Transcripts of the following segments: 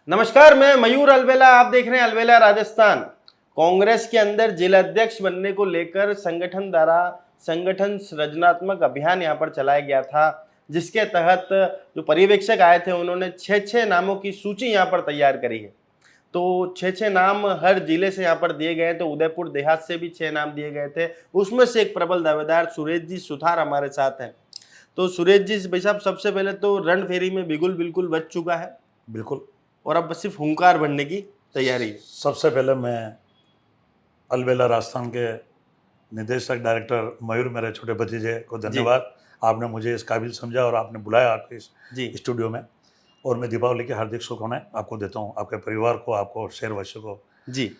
नमस्कार, मैं मयूर अलवेला। आप देख रहे हैं अलवेला राजस्थान। कांग्रेस के अंदर जिलाध्यक्ष बनने को लेकर संगठन द्वारा संगठन सृजनात्मक अभियान यहां पर चलाया गया था, जिसके तहत जो पर्यवेक्षक आए थे उन्होंने 6 नामों की सूची यहां पर तैयार करी है। तो 6 नाम हर जिले से यहाँ पर दिए गए। तो उदयपुर देहात से भी 6 नाम दिए गए थे। उसमें से एक प्रबल दावेदार सुरेश जी सुथार हमारे साथ हैं। तो सुरेश जी भाई साहब, सबसे पहले तो रण फेरी में बिगुल बिल्कुल बच चुका है, बिल्कुल, और अब बस सिर्फ हुंकार बनने की तैयारी है। सबसे पहले मैं अलवेला राजस्थान के निदेशक डायरेक्टर मयूर मेरे छोटे भतीजे को धन्यवाद। आपने मुझे इस काबिल समझा और आपने बुलाया आपके इस स्टूडियो में। और मैं दीपावली की हार्दिक शुभकामनाएं आपको देता हूं, आपके परिवार को, आपको शहरवासियों को। जी,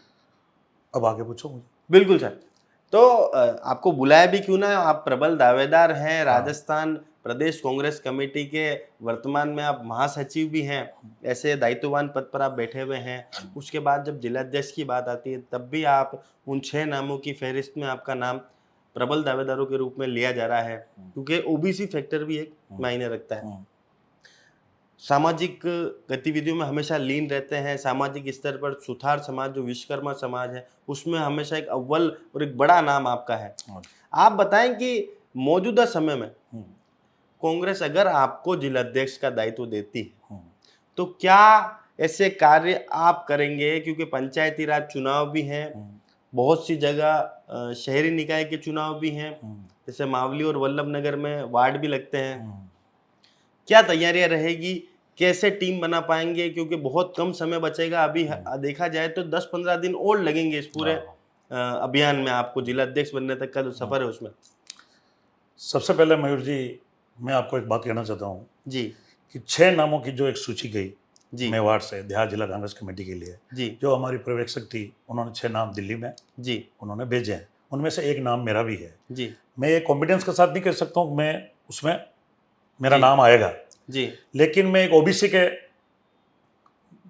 अब आगे पूछो मुझे। बिल्कुल सर। तो आपको बुलाया भी क्यों ना, आप प्रबल दावेदार हैं, राजस्थान प्रदेश कांग्रेस कमेटी के वर्तमान में आप महासचिव भी हैं, ऐसे दायित्ववान पद पर आप बैठे हुए हैं। उसके बाद जब जिलाध्यक्ष की बात आती है तब भी आप उन 6 नामों की फहरिस्त में आपका नाम प्रबल दावेदारों के रूप में लिया जा रहा है, क्योंकि ओबीसी फैक्टर भी एक मायने रखता है। सामाजिक गतिविधियों में हमेशा लीन रहते हैं। सामाजिक स्तर पर सुथार समाज जो विश्वकर्मा समाज है उसमें हमेशा एक अव्वल और एक बड़ा नाम आपका है। आप बताएं कि मौजूदा समय में कांग्रेस अगर आपको जिलाध्यक्ष का दायित्व देती है तो क्या ऐसे कार्य आप करेंगे, क्योंकि पंचायती राज चुनाव भी हैं, बहुत सी जगह शहरी निकाय के चुनाव भी हैं, जैसे मावली और वल्लभनगर में वार्ड भी लगते हैं। क्या तैयारियां रहेगी, कैसे टीम बना पाएंगे, क्योंकि बहुत कम समय बचेगा। अभी देखा जाए तो 10-15 दिन और लगेंगे इस पूरे अभियान में, आपको जिलाध्यक्ष बनने तक का जो सफर है उसमें। सबसे पहले मयूर जी, मैं आपको एक बात कहना चाहता हूँ जी कि 6 नामों की जो एक सूची गई जी मेवाड़ से देहात जिला कांग्रेस कमेटी के लिए, जी जो हमारी पर्यवेक्षक थी उन्होंने 6 नाम दिल्ली में जी उन्होंने भेजे हैं। उनमें से एक नाम मेरा भी है। जी मैं ये कॉन्फिडेंस के साथ नहीं कह सकता हूँ मैं उसमें मेरा नाम आएगा जी, लेकिन मैं एक ओबीसी के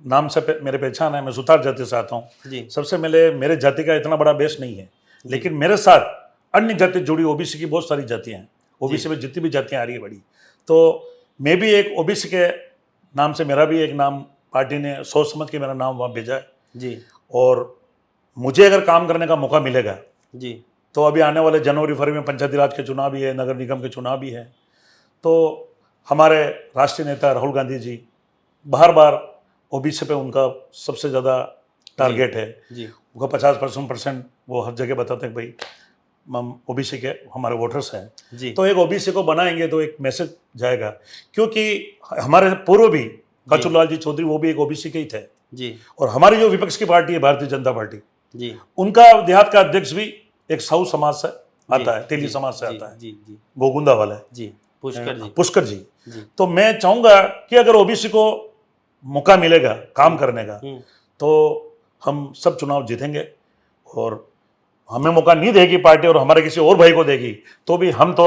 नाम से मेरे पहचान है। मैं सुतार जाति से आता हूँ। सबसे पहले मेरे जाति का इतना बड़ा बेस नहीं है, लेकिन मेरे साथ अन्य जाति जुड़ी ओबीसी की बहुत सारी जातियाँ हैं। ओबीसी में जितनी भी जातियाँ आ रही है बड़ी, तो मैं भी एक ओबीसी के नाम से मेरा भी एक नाम पार्टी ने सोच समझ के मेरा नाम वहाँ भेजा है जी। और मुझे अगर काम करने का मौका मिलेगा जी, तो अभी आने वाले जनवरी फरवरी में पंचायती राज के चुनाव भी है, नगर निगम के चुनाव भी है। तो हमारे राष्ट्रीय नेता राहुल गांधी जी बार बार ओबीसी पे उनका सबसे ज़्यादा टारगेट है जी। उनका 50% वो हर जगह बताते हैं भाई हम ओबीसी के हमारे वोटर्स हैं जी। तो एक ओबीसी को बनाएंगे तो एक मैसेज जाएगा, क्योंकि हमारे पूर्व भी कचुलाल जी चौधरी वो भी एक ओबीसी के ही थे जी। और हमारी जो विपक्ष की पार्टी है भारतीय जनता पार्टी जी, उनका देहात का अध्यक्ष भी एक साहू समाज से आता है, तेली समाज से आता है, गोगुंदा वाला है जी, पुष्कर जी। तो मैं चाहूंगा कि अगर ओबीसी को मौका मिलेगा काम करने का तो हम सब चुनाव जीतेंगे। और हमें मौका नहीं देगी पार्टी और हमारे किसी और भाई को देगी तो भी हम तो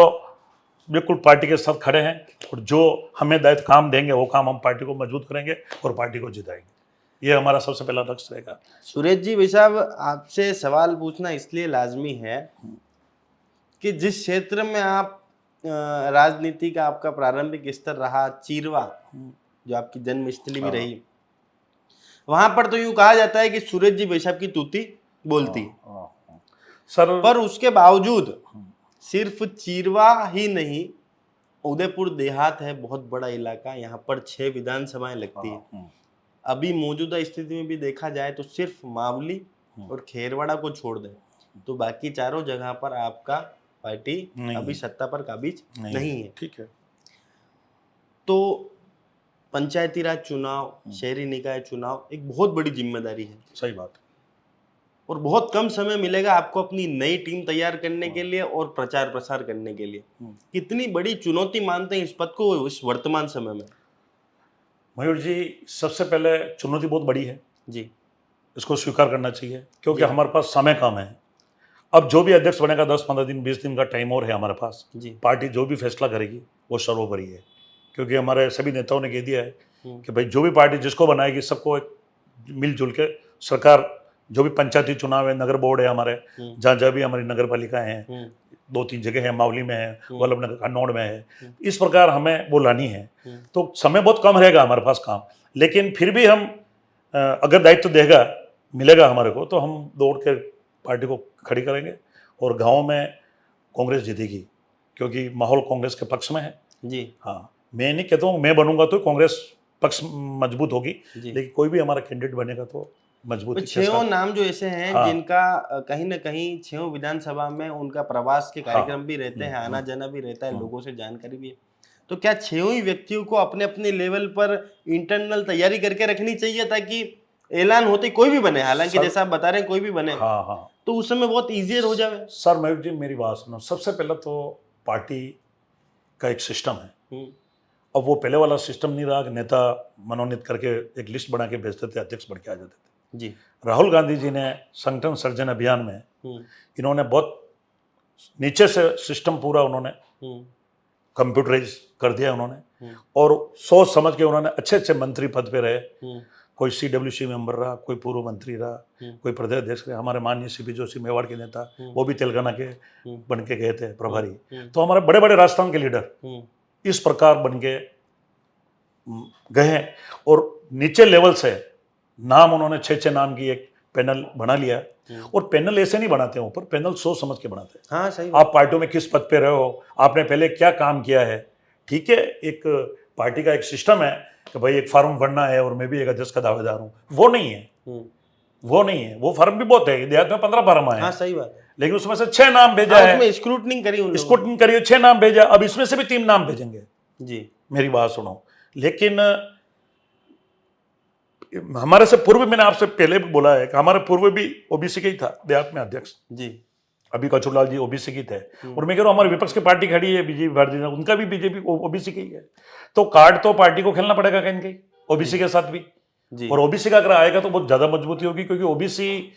बिल्कुल पार्टी के साथ खड़े हैं और जो हमें दायित्व काम देंगे वो काम हम पार्टी को मजबूत करेंगे और पार्टी को जिताएंगे। ये हमारा सबसे पहला लक्ष्य रहेगा। सुरेश जी भाई साहब, आपसे सवाल पूछना इसलिए लाजमी है कि जिस क्षेत्र में आप राजनीति का आपका प्रारंभिक स्तर रहा, चीरवा जो आपकी जन्मस्थली भी रही, वहां पर तो यूं कहा जाता है कि सुरेश जी भाई साहब की तूती बोलती सर, पर उसके बावजूद सिर्फ चीरवा ही नहीं, उदयपुर देहात है बहुत बड़ा इलाका, यहाँ पर 6 विधानसभाएं लगती है। अभी मौजूदा स्थिति में भी देखा जाए तो सिर्फ मावली और खेरवाड़ा को छोड़ दें तो बाकी चारों जगह पर आपका पार्टी अभी सत्ता पर काबिज नहीं है। ठीक है। तो पंचायती राज चुनाव, शहरी निकाय चुनाव एक बहुत बड़ी जिम्मेदारी है। सही बात। और बहुत कम समय मिलेगा आपको अपनी नई टीम तैयार करने के लिए और प्रचार प्रसार करने के लिए। कितनी बड़ी चुनौती मानते हैं इस पद को इस वर्तमान समय में? मयूर जी, सबसे पहले चुनौती बहुत बड़ी है जी, इसको स्वीकार करना चाहिए, क्योंकि हमारे पास समय कम है। अब जो भी अध्यक्ष बनेगा 10-15 दिन 20 दिन का टाइम और है हमारे पास जी। पार्टी जो भी फैसला करेगी वो सर्वोपरि है, क्योंकि हमारे सभी नेताओं ने कह दिया है कि भाई जो भी पार्टी जिसको बनाएगी सबको एक मिलजुल के सरकार, जो भी पंचायती चुनाव है, नगर बोर्ड है हमारे, जहाँ जहाँ भी हमारी नगर पालिकाएं हैं, 2-3 जगह है, मावली में है, वल्लभनगर कन्नौड़ में है, इस प्रकार हमें वो लानी है। तो समय बहुत कम रहेगा हमारे पास काम, लेकिन फिर भी हम अगर दायित्व देगा मिलेगा हमारे को तो हम दौड़ के पार्टी को खड़ी करेंगे और गाँव में कांग्रेस जीतेगी, क्योंकि माहौल कांग्रेस के पक्ष में है। जी हाँ, मैं नहीं कहता हूँ मैं बनूंगा तो कांग्रेस पक्ष मजबूत होगी, जी। लेकिन कोई भी हमारा कैंडिडेट बनेगा तो मजबूत तो छहों नाम जो ऐसे हैं हाँ। जिनका कहीं ना कहीं छहों विधानसभा में उनका प्रवास के कार्यक्रम भी रहते हैं, आना जाना भी रहता है, लोगों से जानकारी भी है। तो क्या छहों ही व्यक्तियों को अपने अपने लेवल पर इंटरनल तैयारी करके रखनी चाहिए ताकि ऐलान होते कोई भी बने, हालांकि जैसा आप बता रहे हैं कोई भी बने, हाँ हाँ तो उस समय बहुत ईजियर हो जाए? सर मयूर जी मेरी बात सुनो, सबसे पहले तो पार्टी का एक सिस्टम है। अब वो पहले वाला सिस्टम नहीं रहा कि नेता मनोनीत करके एक लिस्ट बना के भेजते थे, अध्यक्ष बन के आ जाते थे। जी। राहुल गांधी जी ने संगठन सर्जन अभियान में इन्होंने बहुत नीचे से सिस्टम पूरा उन्होंने कंप्यूटराइज कर दिया उन्होंने, और सोच समझ के उन्होंने अच्छे अच्छे मंत्री पद पे रहे। कोई CWC मेंबर रहा, कोई पूर्व मंत्री रहा, कोई प्रदेश अध्यक्ष रहे। हमारे माननीय CP जोशी मेवाड़ के नेता, वो भी तेलंगाना के बन के गए थे प्रभारी। तो हमारे बड़े बड़े राजस्थान के लीडर इस प्रकार बन के गए हैं, और नीचे लेवल से नाम उन्होंने 6 नाम की एक पैनल बना लिया। और पैनल ऐसे नहीं बनाते हैं, ऊपर पैनल सोच समझ के बनाते हैं। हाँ सही। आप पार्टियों में किस पद पे रहे हो, आपने पहले क्या काम किया है, ठीक है। एक पार्टी का एक सिस्टम है कि भाई एक फार्म भरना है और मैं भी एक अध्यक्ष का दावेदार हूँ, वो नहीं है। वो नहीं है, वो फार्म भी बहुत है, देहात में 15 फार्म आए। हाँ सही बात है। लेकिन उसमें से 6 नाम भेजा है, उसमें स्क्रूटनिंग करी, स्क्रूटनिंग करिए, 6 नाम भेजा, अब इसमें से भी 3 नाम भेजेंगे। जी मेरी बात सुनो, लेकिन हमारे से पूर्व, मैंने आपसे पहले भी बोला है कि हमारे पूर्व भी ओबीसी के ही था देहात में अध्यक्ष जी। अभी कचूरलाल जी ओबीसी की थे, और मैं कह रहा हूँ हमारी विपक्ष की पार्टी खड़ी है बीजेपी, भारतीय जनता, उनका भी बीजेपी ओबीसी की ही है। तो कार्ड तो पार्टी को खेलना पड़ेगा कहीं कहीं ओबीसी के साथ भी जी। और ओबीसी का अगर आएगा तो बहुत ज्यादा मजबूती होगी, क्योंकि ओबीसी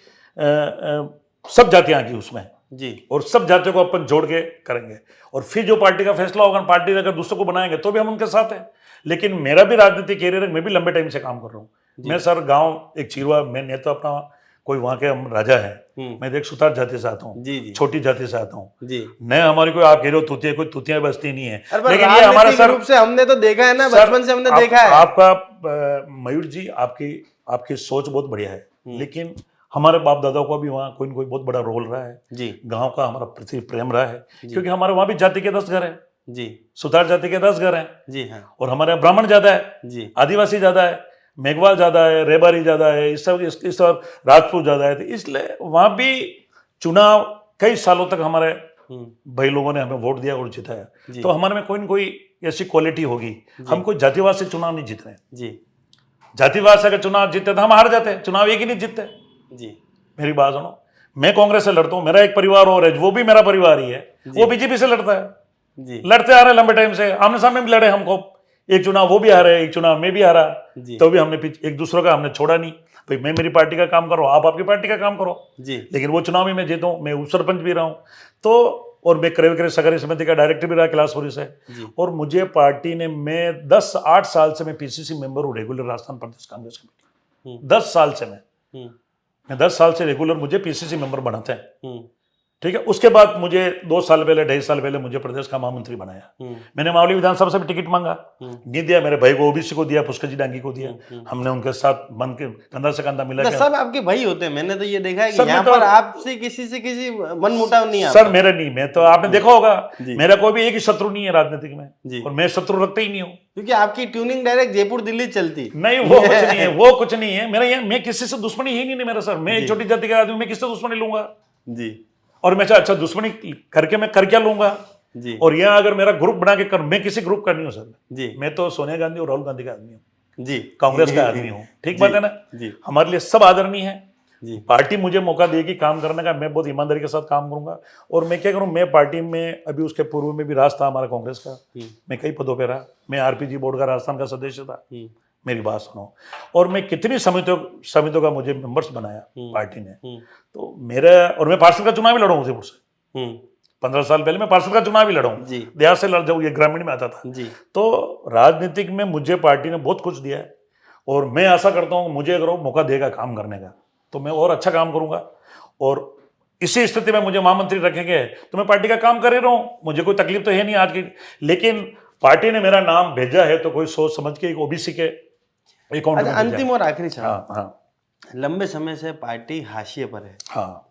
सब जातियां की उसमें जी, और सब जातियों को अपन जोड़ के करेंगे। और फिर जो पार्टी का फैसला होगा, पार्टी अगर दूसरों को बनाएंगे तो भी हम उनके साथ हैं। लेकिन मेरा भी राजनीतिक कैरियर है, मैं भी लंबे टाइम से काम कर रहा हूँ। मैं सर गांव एक चिरवा, मैं नहीं तो अपना कोई वहां के हम राजा है, मैं देख सुतार जाति से आता हूँ, छोटी जाति से आता हूँ जी। नहीं हमारी कोई आप कह रहे हो तुतिया, कोई तुतिया बस्ती नहीं है, लेकिन ये हमारा सर रूप से हमने तो देखा है ना, बचपन से हमने देखा है। आपका मयूर जी आपकी सोच बहुत बढ़िया है, लेकिन हमारे बाप दादाओं का भी वहाँ कोई न कोई बहुत बड़ा रोल रहा है जी। गाँव का हमारा प्रति प्रेम रहा है, क्योंकि हमारे वहाँ भी जाति के 10 घर है जी, सुतार जाति के 10 घर हैं जी हाँ, और हमारे यहाँ ब्राह्मण ज्यादा है जी, आदिवासी ज्यादा है, मेघवाल ज्यादा है, रेबारी ज्यादा है, इस सब राजपूत ज्यादा है। तो इसलिए वहां भी चुनाव कई सालों तक हमारे भाई लोगों ने हमें वोट दिया और जिताया। तो हमारे में कोई न कोई ऐसी क्वालिटी होगी, हम कोई जातिवाद से चुनाव नहीं जीत रहे जी। जातिवाद से अगर चुनाव जीतते तो हम हार जाते, चुनाव एक ही नहीं जीतते जी। मेरी बात सुनो, मैं कांग्रेस से लड़ता हूँ, मेरा एक परिवार और है, वो भी मेरा परिवार ही है, वो बीजेपी से लड़ता है जी। लड़ते आ रहे लंबे टाइम से, आमने सामने भी लड़े, हमको एक चुनाव वो भी हारे, एक चुनाव मैं भी हारा, तो भी हमने एक दूसरे का हमने छोड़ा नहीं। भाई मैं मेरी पार्टी का काम करो, आप आपकी पार्टी का काम करो जी। लेकिन वो चुनाव में मैं जीता हूँ, मैं उप सरपंच भी रहा हूँ, तो और मैं क्रय विक्रय सहकारी समिति का डायरेक्टर भी रहा क्लासपुरी से। और मुझे पार्टी ने, मैं 8 साल से मैं PCC मेंबर हूँ रेगुलर राजस्थान प्रदेश कांग्रेस कमेटी, 10 साल से मैं 10 साल से रेगुलर मुझे PCC मेंबर बनाते हैं, ठीक है। उसके बाद मुझे 2 साल पहले 2.5 साल पहले मुझे प्रदेश का महामंत्री बनाया। मैंने मावली विधानसभा से भी टिकट मांगा, नहीं दिया, मेरे भाई को ओबीसी को दिया, पुष्कर जी डांगी को दिया, हमने उनके साथ मन के कंधा से कंधा मिला। सब आपके भाई होते हैं, मैंने तो ये देखा है कि यहाँ पर आपसे किसी मन मुटाव नहीं है सर। मेरा नहीं, मैं तो आपने देखा होगा मेरा कोई भी एक ही शत्रु नहीं है राजनीतिक में, और मैं शत्रु रखता ही नहीं हूँ, क्योंकि आपकी ट्यूनिंग डायरेक्ट जयपुर दिल्ली चलती नहीं। वो कुछ नहीं है, वो कुछ नहीं है मेरा, यहाँ मैं किसी से दुश्मनी ही नहीं मेरा सर। मैं एक छोटी जाति का आदमी, मैं किससे दुश्मनी लूंगा जी। और मैं अच्छा दुश्मनी करके मैं कर क्या लूंगा जी। और यहाँ अगर मेरा ग्रुप बना के कर, मैं किसी ग्रुप का नहीं हूँ सर जी। मैं तो सोनिया गांधी और राहुल गांधी का आदमी हूँ जी, कांग्रेस का आदमी हूँ, ठीक बात है ना जी। हमारे लिए सब आदरणीय है जी। पार्टी मुझे मौका देगी काम करने का, मैं बहुत ईमानदारी के साथ काम करूंगा। और मैं क्या करूँ, मैं पार्टी में अभी उसके पूर्व में भी राज था हमारा कांग्रेस का, मैं कई पदों पर रहा, मैं RPG बोर्ड का राजस्थान का सदस्य था। मेरी बात सुनो, और मैं कितनी समितियों का मुझे मेंबर्स बनाया पार्टी ने, तो मेरा, और मैं पार्षद का चुनाव भी लड़ा हूँ उदयपुर से 15 साल पहले, मैं पार्षद का चुनाव भी लड़ा हूँ, देहात से लड़ जाऊँ, ये ग्रामीण में आता था जी। तो राजनीतिक में मुझे पार्टी ने बहुत कुछ दिया है, और मैं आशा करता हूँ मुझे अगर वो मौका देगा काम करने का तो मैं और अच्छा काम करूंगा। और इसी स्थिति में मुझे महामंत्री रखेंगे तो मैं पार्टी का काम कर ही रहा हूँ, मुझे कोई तकलीफ तो है नहीं आज की। लेकिन पार्टी ने मेरा नाम भेजा है तो कोई सोच समझ के एक ओबीसी के अकाउंट अच्छा, में भेजा। अंतिम और आखिरी सवाल, हाँ हाँ लंबे समय से पार्टी हाशिए पर है, हाँ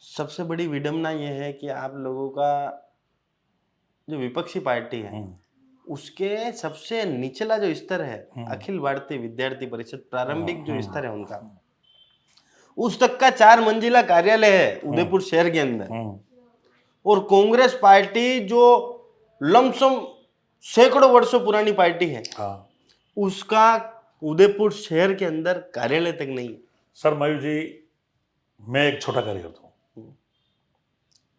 सबसे बड़ी विडंबना यह है कि आप लोगों का जो विपक्षी पार्टी है उसके सबसे निचला जो स्तर है, अखिल भारतीय विद्यार्थी परिषद प्रारंभिक जो स्तर है उनका, उस तक का 4 मंजिला कार्यालय है उदयपुर शहर के अंदर, और कांग्रेस पार्टी जो लमसम सैकड़ों वर्षों पुरानी पार्टी है हाँ। उसका उदयपुर शहर के अंदर कार्यालय तक नहीं है। सर मयूर जी, मैं एक छोटा कार्यकर्ता हूँ,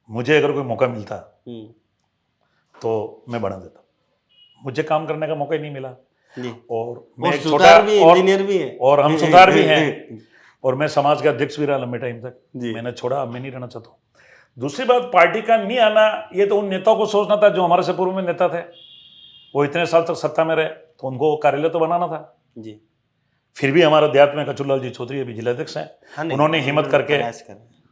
मुझे अगर कोई मौका मिलता तो मैं बना देता, मुझे काम करने का मौका ही नहीं मिला। जी। और मैं एक सुधार भी, इंजीनियर भी है, और हम सुधार भी हैं, और मैं समाज का अध्यक्ष भी रहा लंबे टाइम तक। मैंने छोड़ा, अब मैं नहीं रहना चाहता हूँ। दूसरी बात, पार्टी का नहीं आना, ये तो उन नेताओं को सोचना था जो हमारे से पूर्व में नेता थे, वो इतने साल तक सत्ता में रहे, तो उनको कार्यालय तो बनाना था जी। फिर भी हमारे अध्यात्म में कचूरलाल जी चौधरी अभी जिलाध्यक्ष हैं, उन्होंने हिम्मत करके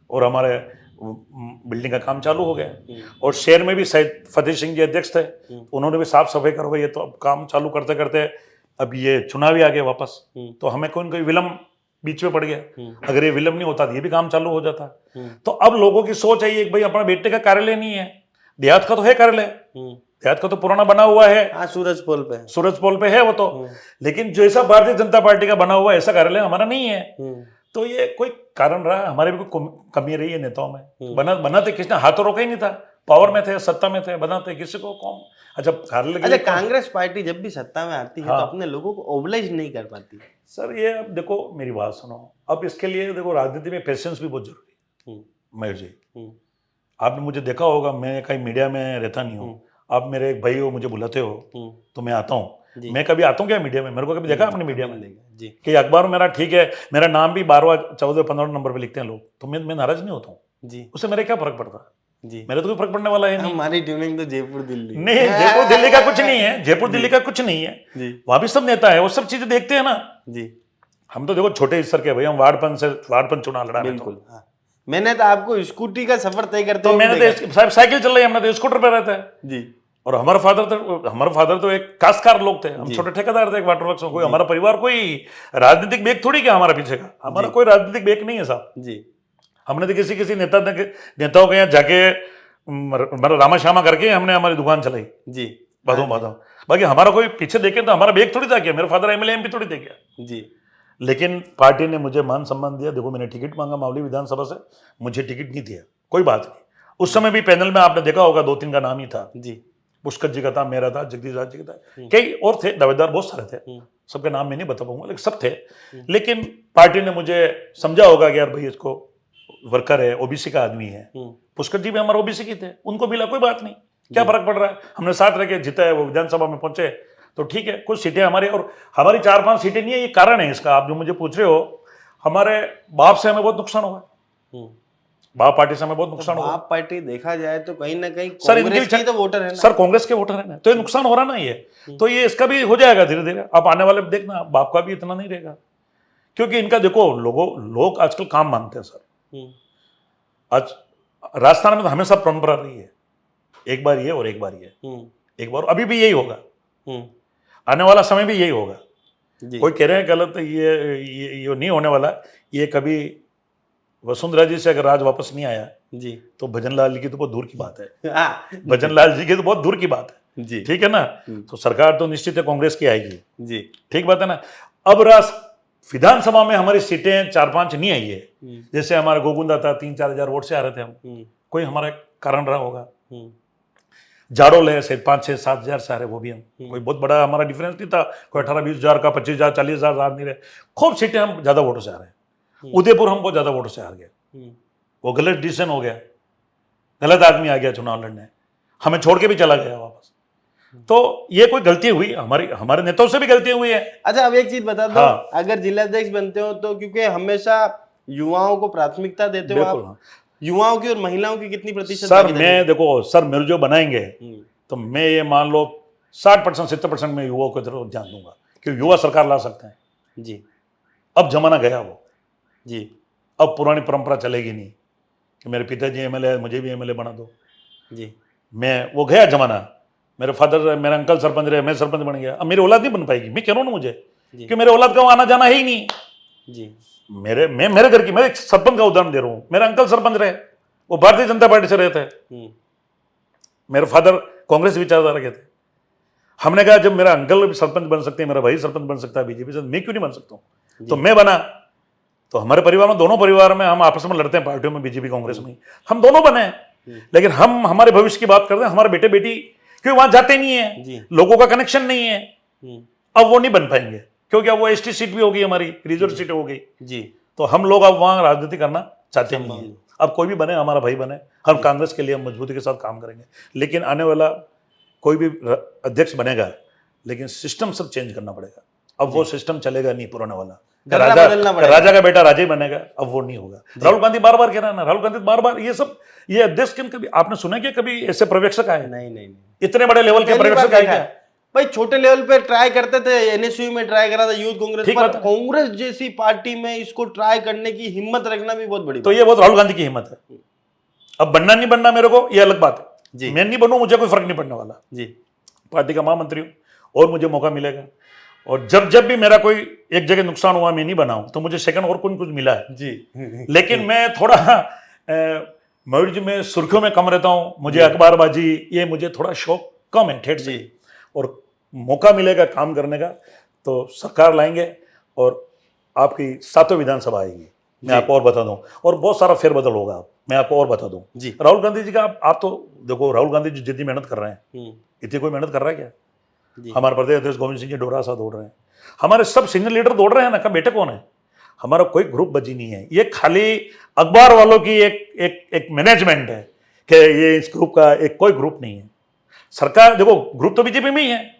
और हमारे बिल्डिंग का काम चालू हो गया। और शहर में भी शायद फतेह सिंह जी अध्यक्ष थे, उन्होंने भी साफ सफाई करवाई है। तो अब काम चालू करते करते अब ये चुनाव ही आ गया वापस, तो हमें कोई न कोई विलम्ब बीच में पड़ गया। अगर ये विलम्ब नहीं होता तो ये भी काम चालू हो जाता। तो अब लोगों की सोच है कि भाई अपना बेटे का कार्यालय नहीं है, देहात का तो है कार्यालय, देहात का तो पुराना बना हुआ है, हाँ, सूरज पोल पे है वो तो, लेकिन जैसा भारतीय जनता पार्टी का बना हुआ है ऐसा कार्यालय हमारा नहीं है। तो ये कोई कारण रहा, हमारे भी कोई कमी रही है नेताओं में। बनाते किसने, हाथों रोका ही नहीं था, पावर में थे, सत्ता में थे, बनाते किसी को कौन। अच्छा, कार्यालय अच्छा, कांग्रेस पार्टी जब भी सत्ता में आती है तो अपने लोगों को ओबलाइज नहीं कर पाती। सर ये अब देखो, मेरी बात सुनो, अब इसके लिए देखो राजनीति में पेशेंस भी बहुत जरूरी है मयूर जी। आपने मुझे देखा होगा, मैं कहीं मीडिया में रहता नहीं हूँ, आप मेरे एक भाई हो, मुझे बुलाते हो तो मैं आता हूँ। मैं कभी आता हूँ क्या मीडिया में? मेरे को कभी देखा आपने मीडिया में जी कि अखबार मेरा ठीक है, मेरा नाम भी 12वां 14 15 नंबर पे लिखते हैं लोग, तो मैं नाराज नहीं होता हूँ जी। उससे मेरे क्या फर्क पड़ता है जी? मेरे तो कोई फर्क पड़ने वाला है नहीं। हमारी ट्यूनिंग तो जयपुर दिल्ली नहीं, जयपुर दिल्ली का कुछ नहीं है, जयपुर दिल्ली का कुछ नहीं है जी। वहां भी सब नेता है, वो सब चीजें देखते हैं ना जी। हम तो देखो छोटे स्तर के भाई, हम वार्ड चुनाव लड़ा। बिल्कुल, मैंने तो आपको स्कूटी का सफर तय करते तो मैंने तो साइकिल चल रही है, हमने तो स्कूटर पे रहता है जी। और हमारे फादर तो एक काश्तकार लोग थे, हम छोटे ठेकेदार थे एक वाटर वर्क्स में। कोई हमारा परिवार कोई राजनीतिक बेग थोड़ी क्या हमारा पीछे का, हमारा कोई राजनीतिक बेग नहीं है साहब जी। हमने तो किसी नेताओं के यहाँ जाके मतलब रामा श्यामा करके हमने हमारी दुकान चलाई जी, बातों बाकी हमारा कोई पीछे देखे तो हमारा बेग थोड़ी था क्या, मेरे फादर एमएलए एमपी थोड़ी थे क्या जी। लेकिन पार्टी ने मुझे मान सम्मान दिया। देखो, मैंने टिकट मांगा मावली विधानसभा से, मुझे टिकट नहीं दिया, कोई बात नहीं। उस समय भी पैनल में आपने देखा होगा 2-3 का नाम ही था जी। पुष्कर जी का था, मेरा था, जगदीश राज जी का था, कई और थे, दावेदार बहुत सारे थे, सबके नाम मैं नहीं बता पाऊंगा, लेकिन सब थे। लेकिन पार्टी ने मुझे समझा होगा कि यार भाई इसको वर्कर है, ओबीसी का आदमी है। पुष्कर जी भी हमारे ओबीसी के थे, उनको मिला, कोई बात नहीं, क्या फर्क पड़ रहा है, हमने साथ रह के जीता है, वो विधानसभा में पहुंचे तो ठीक है। कुछ सीटें हमारी, और हमारी 4-5 सीटें नहीं है, ये कारण है इसका। आप जो मुझे पूछ रहे हो, हमारे बाप से हमें बहुत नुकसान हुआ, बाप पार्टी से हमें बहुत नुकसान हुआ। बाप पार्टी देखा जाए तो कहीं ना कहीं सर कांग्रेस की तो वोटर है ना सर, कांग्रेस के वोटर है ना, तो ये नुकसान हो रहा ना ये, तो ये इसका भी हो जाएगा धीरे धीरे। आप आने वाले देखना, बाप का भी इतना नहीं रहेगा, क्योंकि इनका देखो लोग आजकल काम मांगते हैं सर। आज राजस्थान में तो हमेशा परंपरा रही है, एक बार ये और एक बार ये, एक बार अभी भी यही होगा, आने वाला समय भी यही होगा। कोई कह रहे हैं गलत, ये नहीं होने वाला। ये कभी वसुंधरा जी से अगर राज वापस नहीं आया जी, तो भजन लाल जी की तो बहुत दूर की बात है। भजन लाल जी की तो बहुत दूर की बात है जी, ठीक है ना। तो सरकार तो निश्चित है कांग्रेस की आएगी जी, ठीक बात है ना। अब विधानसभा में हमारी सीटें 4-5 नहीं आई है, जैसे हमारा गोगुंदा था, 3-4 हजार वोट से आ रहे थे हम, कोई हमारा कारण रहा होगा। जाड़ोल है, 5-6-7 हजार से आ रहे, वो भी हम, कोई बहुत बड़ा हमारा डिफरेंस नहीं था, कोई 18-20 हजार का, 25 हजार 40 हजार नहीं रहे, खूब सीटें हम ज्यादा वोटों से आ रहे हैं। उदयपुर हम बहुत ज्यादा वोटों से हार गए, वो गलत डिसीजन हो गया, गलत आदमी आ गया चुनाव लड़ने, हमें छोड़ के भी चला गया वापस। तो ये कोई गलती हुई, हमारे नेताओं से भी गलती हुई है। अच्छा, अब एक चीज बता दो, अगर जिलाध्यक्ष बनते हो तो, क्योंकि हमेशा युवाओं को प्राथमिकता देते हो आप, युवाओं की और महिलाओं की कितनी प्रतिशत? सर मैं देखो सर, मेरे जो बनाएंगे तो मैं ये मान लो 60% 70% में युवाओं को तरफ ध्यान दूंगा, क्योंकि युवा सरकार ला सकते हैं जी। अब जमाना गया वो जी, अब पुरानी परंपरा चलेगी नहीं कि मेरे पिताजी एमएलए है, मुझे भी एमएलए बना दो जी। मैं वो गया जमाना, मेरे फादर, मेरा अंकल सरपंच रहे, मैं सरपंच बन गया, अब मेरी औलाद नहीं बन पाएगी। मैं कह रहा हूँ ना, मुझे जी। कि मेरे औलाद का वहां आना जाना है ही नहीं। जी मेरे घर की, मैं एक सरपंच का उदाहरण दे रहा हूं। मेरा अंकल सरपंच रहे, वो भारतीय जनता पार्टी से रहते हैं। हम्म, मेरे फादर कांग्रेस विचारधारा के थे। हमने कहा जब मेरा अंकल सरपंच बन सकते हैं, मेरा भाई सरपंच बन सकता है बीजेपी से, मैं क्यों नहीं बन सकता हूं? तो मैं बना। तो हमारे परिवार में, दोनों परिवार में हम आपस में लड़ते हैं पार्टियों में, बीजेपी कांग्रेस में, हम दोनों बने हैं। लेकिन हम हमारे भविष्य की बात करते हैं, हमारे बेटे बेटी क्यों वहां जाते नहीं जी। है, लोगों का कनेक्शन नहीं है, हम्म, अब वो नहीं बन पाएंगे, क्योंकि अब वो एसटी सीट भी होगी, हमारी रिजर्व सीट हो गई। जी तो हम लोग अब वहां राजनीति करना चाहते संभव नहीं है। नहीं। अब कोई भी बने, हमारा भाई बने, हम कांग्रेस के लिए हम मजबूती के साथ काम करेंगे। लेकिन आने वाला कोई भी अध्यक्ष बनेगा, लेकिन सिस्टम सब चेंज करना पड़ेगा। अब वो सिस्टम चलेगा नहीं पुराना वाला, गला बदलना पड़ेगा। राजा का बेटा राजा ही बनेगा, अब वो नहीं होगा। राहुल गांधी बार बार कह रहा है ना, राहुल गांधी बार बार ये सब, ये अध्यक्ष कभी आपने सुना कि कभी ऐसे पर्यवेक्षक आए? नहीं नहीं नहीं, इतने बड़े लेवल के पहली बार पर्यवेक्षक आए देखा क्या? है। भाई छोटे लेवल पे ट्राई करते थे, एनएसयू में ट्राई करा था, यूथ कांग्रेस, ठीक पर बात है। कांग्रेस जैसी पार्टी में इसको ट्राई करने की हिम्मत रखना भी बहुत बड़ी तो ये बहुत राहुल गांधी की हिम्मत है। अब बनना नहीं बनना मेरे को, ये अलग बात है। जी। मैं नहीं बनूं, मुझे कोई फर्क नहीं पड़ने वाला। जी पार्टी का महामंत्री हूं और मुझे मौका मिलेगा। और जब जब भी मेरा कोई एक जगह नुकसान हुआ, मैं नहीं बनाऊं, तो मुझे सेकंड और कुछ मिला है। जी लेकिन मैं थोड़ा मयूर जी में सुर्खियों में कम रहता हूं, मुझे अखबारबाजी, ये मुझे थोड़ा शौक कम है ठेठ से। जी। और मौका मिलेगा काम करने का तो सरकार लाएंगे और आपकी 7वीं विधानसभा आएगी, मैं आपको और बता दूं, और बहुत सारा फेरबदल होगा, मैं आपको और बता दूं। जी। राहुल गांधी जी का आप तो देखो, राहुल गांधी जी जितनी मेहनत कर रहे हैं, इतनी कोई मेहनत कर रहा है क्या? जी। हमारे प्रदेश अध्यक्ष गोविंद सिंह जी डोरासा दौड़ रहे हैं, हमारे सब सीनियर लीडर दौड़ रहे हैं ना, का बेटे कौन है? हमारा कोई ग्रुप बची नहीं है। ये खाली अखबार वालों की एक मैनेजमेंट है कि ये इस ग्रुप का, एक कोई ग्रुप नहीं है। सरकार देखो, ग्रुप तो बीजेपी में ही है।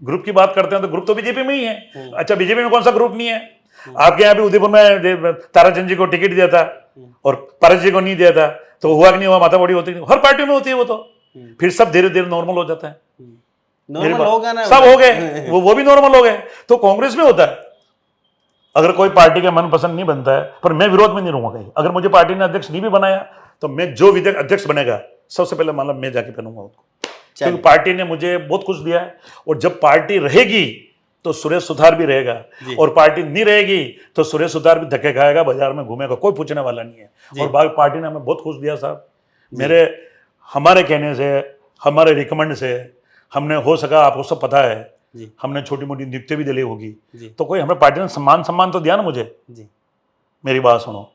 ग्रुप की बात करते हैं तो ग्रुप तो बीजेपी में ही है। अच्छा, बीजेपी में कौन सा ग्रुप नहीं है? आपके यहाँ भी उदयपुर में ताराचंद जी को टिकट दिया था और पारस जी को नहीं दिया था, तो हुआ कि नहीं हुआ? माता बड़ी होती नहीं, हर पार्टी में होती है वो तो। फिर सब धीरे धीरे नॉर्मल हो जाता है। नॉर्मल होगा ना, सब हो गए, वो भी नॉर्मल हो गए। तो कांग्रेस में होता है, अगर कोई पार्टी का मनपसंद नहीं बनता है, पर मैं विरोध में नहीं रहूंगा कहीं। अगर मुझे पार्टी ने अध्यक्ष नहीं भी बनाया, तो मैं जो विधेयक अध्यक्ष बनेगा, सबसे पहले मतलब मैं जाके पहनूंगा उसको, क्योंकि पार्टी ने मुझे बहुत कुछ दिया है। और जब पार्टी रहेगी तो सुरेश सुधार भी रहेगा, और पार्टी नहीं रहेगी तो सुरेश सुधार भी धक्के खाएगा, बाजार में घूमेगा, कोई पूछने वाला नहीं है। और पार्टी ने हमें बहुत कुछ दिया साहब, हमारे कहने से, हमारे रिकमेंड से हमने, हो सका, आपको सब पता है, हमने छोटी मोटी नियुक्ति भी दिली होगी, तो कोई हमें पार्टी ने सम्मान तो दिया ना मुझे। मेरी बात सुनो,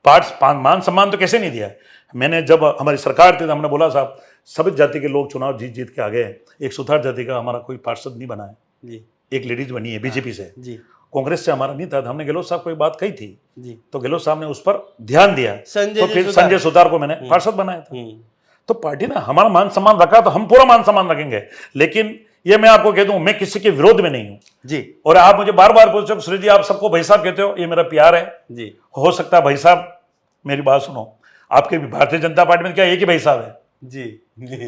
मान सम्मान तो कैसे नहीं दिया? मैंने, जब हमारी सरकार थी तो हमने बोला साहब, सभी जाति के लोग चुनाव जीत के आ गए, एक सुथार जाति का हमारा कोई पार्षद नहीं बना है, एक लेडीज बनी है बीजेपी से, कांग्रेस से हमारा नहीं था। तो हमने गहलोत साहब को एक बात कही थी, तो गहलोत साहब ने उस पर ध्यान दिया, तो फिर संजय सुतार को मैंने पार्षद बनाया था। तो पार्टी ने हमारा मान सम्मान रखा, तो हम पूरा मान सम्मान रखेंगे। लेकिन ये मैं आपको कह दूं, मैं किसी के विरोध में नहीं हूं जी। और आप मुझे बार बार पूछते हो सुरेश जी, आप सबको भाई साहब कहते हो, ये मेरा प्यार है जी। हो सकता है भाई साहब, मेरी बात सुनो, आपके भारतीय जनता पार्टी में क्या एक ही भाई साहब है जी,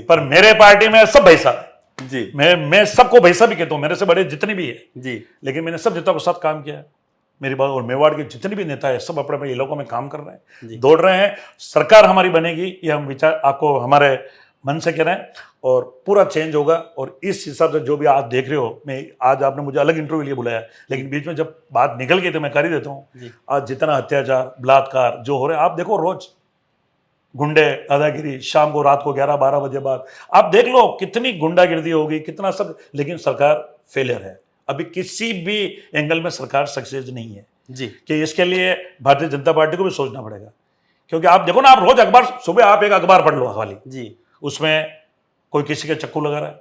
पर मेरे पार्टी में सब भाई साहब जी। मैं सबको भाई साहब ही कहता हूं, मेरे से बड़े जितने भी है जी, लेकिन मैंने सब नेताओं के साथ काम किया है। मेरी बात, और मेवाड़ के जितने भी नेता है, सब अपने अपने इलाकों में काम कर रहे हैं, दौड़ रहे हैं। सरकार हमारी बनेगी, ये हम विचार आपको हमारे मन से कह रहे हैं, और पूरा चेंज होगा। और इस हिसाब से जो भी आप देख रहे हो, मैं आज आपने मुझे अलग इंटरव्यू लिए बुलाया, लेकिन बीच में जब बात निकल गई तो मैं कर ही देता हूँ। आज जितना अत्याचार, बलात्कार जो हो रहे हैं, आप देखो, रोज गुंडे, दादागिरी, शाम को, रात को 11-12 बजे बाद आप देख लो कितनी गुंडागिर्दी होगी, कितना सब। लेकिन सरकार फेलियर है, अभी किसी भी एंगल में सरकार सक्सेस नहीं है जी। कि इसके लिए भारतीय जनता पार्टी को भी सोचना पड़ेगा, क्योंकि आप देखो ना, आप रोज अखबार, सुबह आप एक अखबार पढ़ लो वाली जी, उसमें कोई किसी का चक्कू लगा रहा है,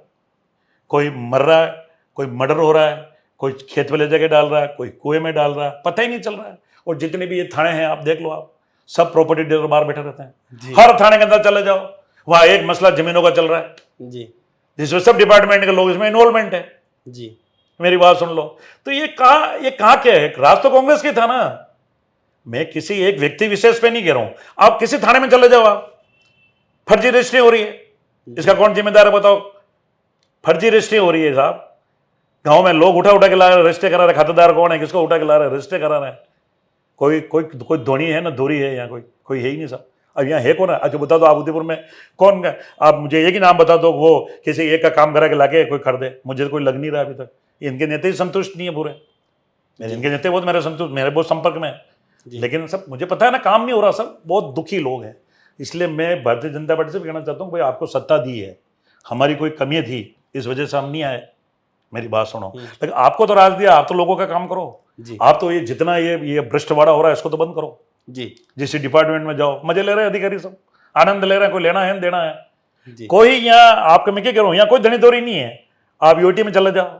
कोई मर रहा है, कोई मर्डर हो रहा है, कोई खेत में ले जाके डाल रहा है, कोई कुएं में डाल रहा है, पता ही नहीं चल रहा है। और जितने भी ये थाने हैं, आप देख लो, आप सब प्रॉपर्टी डीलर बाहर बैठे रहते हैं। हर थाने के अंदर चले जाओ, वहां एक मसला जमीनों का चल रहा है जी, जिसमें सब डिपार्टमेंट के लोग इसमें इन्वॉल्वमेंट है जी। मेरी बात सुन लो, तो ये कहाँ क्या है? राज तो कांग्रेस की था ना। मैं किसी एक व्यक्ति विशेष पे नहीं कह रहा हूं, आप किसी थाने में चले जाओ, आप फर्जी रजिस्ट्री हो रही है, इसका कौन जिम्मेदार है बताओ? फर्जी रजिस्ट्री हो रही है साहब, गांव में लोग उठा के ला रहे, रजिस्ट्री करा रहे, खातेदार कौन है, किसको उठा के ला रहे, रजिस्ट्री करा रहे हैं। कोई धोनी है ना, धोरी है, यहाँ कोई है ही नहीं साहब। अब यहाँ है कौन? अच्छा बता दो, आप उदयपुर में कौन? आप मुझे एक ही नाम बता दो, वो किसी एक का काम करा के लाके कोई कर दे। मुझे कोई लग नहीं रहा अभी तक। इनके नेता ही संतुष्ट नहीं है पूरे। इनके नेता बहुत मेरे संतुष्ट, मेरे बहुत संपर्क में है, लेकिन सब मुझे पता है ना, काम नहीं हो रहा। सब बहुत दुखी लोग हैं। इसलिए मैं भारतीय जनता पार्टी से भी कहना चाहता हूँ, भाई आपको सत्ता दी है, हमारी कोई कमी थी, इस वजह से हम नहीं आए। मेरी बात सुनो, लेकिन आपको तो राज दिया, आप तो लोगों का काम करो। आप तो ये जितना ये भ्रष्टवाड़ा हो रहा है इसको तो बंद करो जी। जिस डिपार्टमेंट में जाओ, मजे ले रहे हैं अधिकारी, सब आनंद ले रहे हैं, कोई लेना है देना है। कोई यहाँ आपके, मैं क्या कह रहा हूँ, यहाँ कोई धनी दौरी नहीं है। आप यूटी में चले जाओ,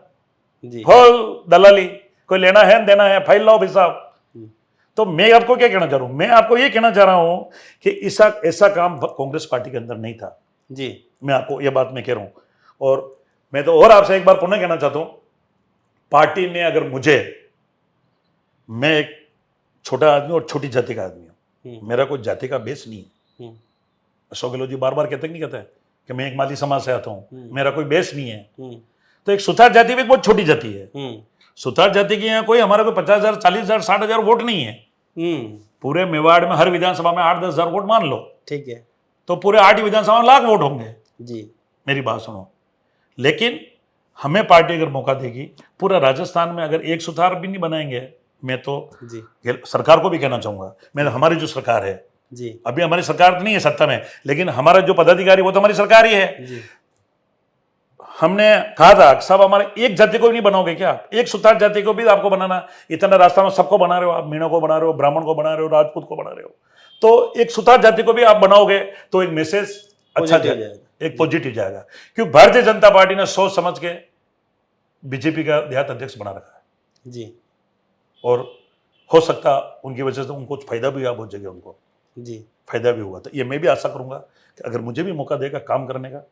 फुल दलाली, कोई लेना है देना है, फाइल लाओ भाई साहब। तो मैं आपको क्या कहना चाह रहा हूँ, मैं आपको ये कहना चाह रहा हूँ कि ऐसा काम कांग्रेस पार्टी के अंदर नहीं था जी। मैं आपको ये बात मैं कह रहा हूँ। और मैं तो और आपसे एक बार पुनः कहना चाहता हूँ, पार्टी ने अगर मुझे, मैं एक छोटा आदमी और छोटी जाति का आदमी हूँ, मेरा कोई जाति का बेस नहीं है। अशोक गहलोत जी बार बार कहते नहीं कहते कि मैं एक माली समाज से आता हूँ, मेरा कोई बेस नहीं है। तो एक सुथार जाति भी एक बहुत छोटी जाति है। सुथार जाति के यहाँ कोई हमारा कोई 50,000, 40,000, 60,000 वोट नहीं है। पूरे मेवाड़ में हर विधानसभा में 8-10 हजार वोट मान लो, ठीक है, तो पूरे 8 विधानसभा में लाख वोट होंगे जी। मेरी बात सुनो, लेकिन हमें पार्टी अगर मौका देगी, पूरा राजस्थान में अगर एक सुथार भी नहीं बनाएंगे, मैं तो जी सरकार को भी कहना चाहूंगा, मैं हमारी जो सरकार है जी, अभी हमारी सरकार तो नहीं है सत्ता में, लेकिन हमारा जो पदाधिकारी वो तो हमारी सरकार ही है जी। हमने कहा था कि साहब हमारे एक जाति को भी नहीं बनाओगे क्या, एक सुथार जाति को भी आपको बनाना, इतना रास्ता में सबको बना रहे हो आप, मीणों को बना रहे हो, ब्राह्मण को बना रहे हो, राजपूत को बना रहे हो, तो एक सुथार जाति को भी आप बनाओगे तो एक मैसेज अच्छा जाएगा, एक पॉजिटिव जाएगा। क्योंकि भारतीय जनता पार्टी ने सोच समझ के बीजेपी का देहात अध्यक्ष बना रखा है जी, और हो सकता उनकी वजह से उनको फायदा भी हुआ, बहुत जगह उनको जी फायदा भी हुआ। तो ये मैं भी आशा करूंगा कि अगर मुझे भी मौका देगा काम करने का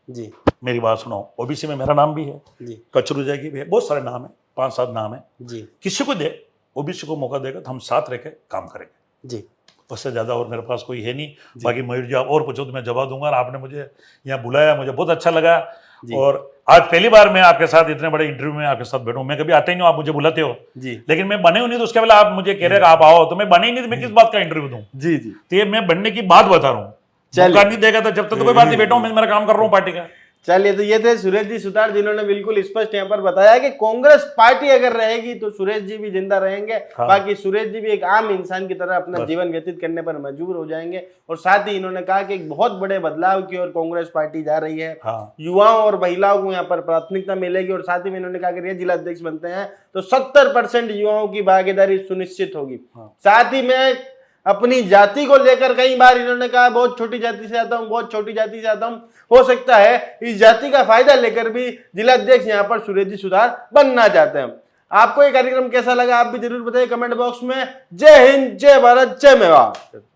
जी। मेरी बात सुनो, ओबीसी में मेरा नाम भी है जी, कचरूजा की भी है, बहुत सारे नाम है, 5-7 नाम है जी। किसी को दे, ओबीसी को मौका देगा तो हम साथ रह के काम करेंगे जी। उससे ज्यादा और मेरे पास कोई है नहीं। बाकी मयूर जी आप और पूछो तो मैं जवाब दूंगा। और आपने मुझे यहाँ बुलाया, मुझे बहुत अच्छा लगा। और आज पहली बार मैं आपके साथ इतने बड़े इंटरव्यू में आपके साथ बैठूं। मैं कभी आता ही नहीं, आप मुझे बुलाते हो जी, लेकिन मैं बने नहीं, तो उसके पहले आप मुझे कह रहे आप आओ, तो मैं बने ही नहीं, तो मैं किस बात का इंटरव्यू दूं जी जी। तो ये मैं बनने की बात बता रहा हूँ, मौका नहीं देगा तो जब तक तो कोई बात नहीं, बैठा हूं मैं, मेरा काम कर रहा हूँ पार्टी का। चलिए, तो ये थे सुरेश जी सुतार, जिन्होंने बिल्कुल स्पष्ट यहाँ पर बताया कि कांग्रेस पार्टी अगर रहेगी तो सुरेश जी भी जिंदा रहेंगे। हाँ। बाकी सुरेश जी भी एक आम इंसान की तरह अपना जीवन व्यतीत करने पर मजबूर हो जाएंगे। और साथ ही इन्होंने कहा कि एक बहुत बड़े बदलाव की ओर कांग्रेस पार्टी जा रही है। हाँ। युवाओं और महिलाओं को यहाँ पर प्राथमिकता मिलेगी। और साथ ही में इन्होंने कहा कि ये जिला अध्यक्ष बनते हैं तो 70% युवाओं की भागीदारी सुनिश्चित होगी। साथ ही में अपनी जाति को लेकर कई बार इन्होंने कहा बहुत छोटी जाति से आता हूं, बहुत छोटी जाति से आता हूं, हो सकता है इस जाति का फायदा लेकर भी जिला अध्यक्ष यहां पर सुरेश जी सुतार बनना चाहते हैं। आपको ये कार्यक्रम कैसा लगा आप भी जरूर बताइए कमेंट बॉक्स में। जय हिंद, जय भारत, जय मेवाड़।